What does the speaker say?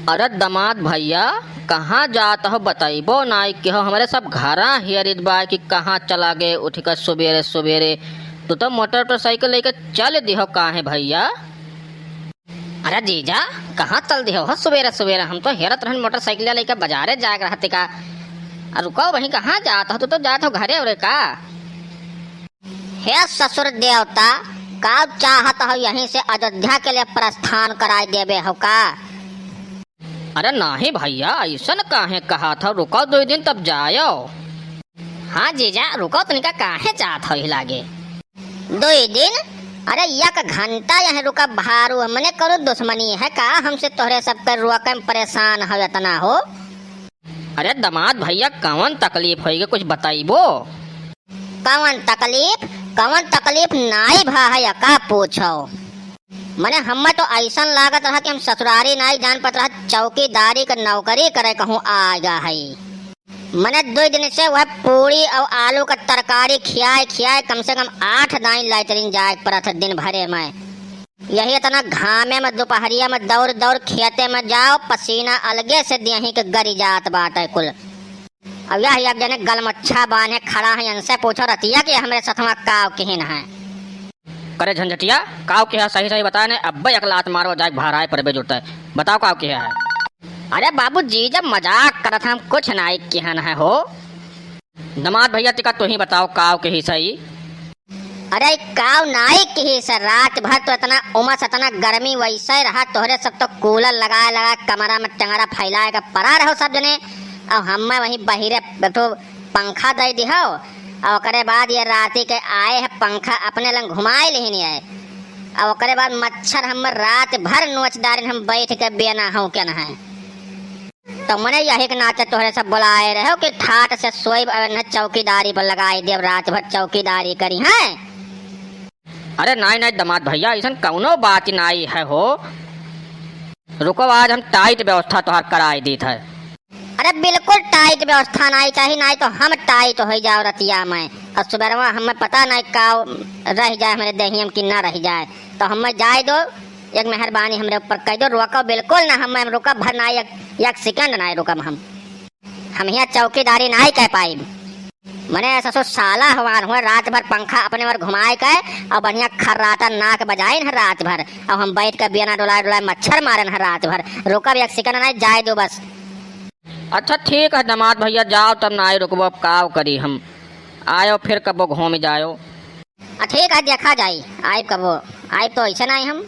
अरे दामाद भैया कहाँ जात हो बताइबो नाई कि हो हमारे सब घरा हियरित बा कि कहाँ चला गए उठ कर सुबेरे सुबेरे। तू तो मोटरसाइकिल लेकर चल दिहो काहे भैया। अरे जीजा कहाँ चल दिहो हो सुबेरे सुबेरे, हम तो हेरत रहन मोटरसाइकिल लेकर बाजारे जाग रहते का। रुको वहीं कहाँ जात हो, तू तो जात हो घरे उरे का। हे ससुर देवता, का चाहत हो यहीं से अयोध्या के लिए प्रस्थान कराई देवे हो का। अरे नहीं भैया ऐसा काहे कहा था, रुको 2 दिन तब जायो। हाँ जीजा रुको, तनिका काहे चाहत हो लागे 2 दिन। अरे 1 घंटा यहाँ रुका भारू, मने करो दुश्मनी है का हमसे, तोहरे सब कर रुआ में परेशान हो इतना हो। अरे दामाद भैया कौन तकलीफ होगी कुछ बताइबो। कौन तकलीफ नाई भाई का पूछो। मने हमें तो ऐसा लागत रहा कि हम ससुरारी नाई जान पत रहा, चौकीदारी का नौकरी करे कहूँ आ गया है। मने 2 दिन से वह पूरी और आलू का तरकारी खियाए कम से कम 8 दाई लाइटरिन जाए पड़ा था दिन भरे में। यही इतना घामे में दोपहरिया में दौड़ दौड़ खेते में जाओ, पसीना अलगे से यहीं के गरी जात बात है कुल। अब यह एक जने गलमच्छा बांधे खड़ा है, इनसे पूछो रतिया कि हमारे सथवा काव किहन है। करे झंझटिया काव के है सही सही बता ने, अब एक लात मारो जाए भाराए पर बे जुड़ता है, बताओ काव के है। अरे बाबू जी जब मजाक करत हम, कुछ नाई किहन है हो। दामाद भैया टिका तू ही बताओ काव के ही सही। अरे काव नाई की से रात भर तो इतना उमस इतना गर्मी वैसे रहा, तोहरे सब तो कूलर लगा कमरा में टंगरा फैलाए का पड़ा रहो सब जने। और हम वही बहिरे तो पंखा दे दी हो, और ओकरे बाद ये राती के आए है पंखा अपने लंग घुमाए ले नहीं आए। और ओकरे बाद मच्छर हम रात भर नोचदारी हम बैठ के बेना हो क्या न है। तो मने यही के नाचे तोहरे सब बुलाए रहे हो कि ठाट से सोई चौकीदारी पर लगाई देव, रात भर चौकीदारी करी है। अरे नहीं दामाद भैया ऐसा कौनो बात नहीं है हो, रुको आज हम टाइट व्यवस्था तोहार कराई दी था। अरे बिल्कुल टाइट व्यवस्था नहीं चाहिए, नहीं तो हम टाइट हो जाओ रतिया में। और सुबह हमें पता नहीं का रह जाए हमारे दही में कि ना रह जाए, तो हमें जाए दो। एक मेहरबानी हमरे ऊपर कह दो, रोको बिल्कुल ना, हम रुका भर ना, एक सेकंड ना रुकम हम यहाँ चौकीदारी नहीं कह पाई। मने ससुर साला हवान हुआ रात भर पंखा अपने बार घुमाए के और बढ़िया खर्राटा नाक बजाए न रात भर, और हम बैठ कर बिना डुलाए मच्छर मारे न रात भर। रुका 1 सेकंड नहीं, जाए दो बस। अच्छा ठीक है दामाद भैया जाओ, तब ना रुकबो, अब काव करी हम आयो फिर कबो घूम जायो। ठीक है देखा जाए, आए कबो आए तो ऐसा नहीं हम।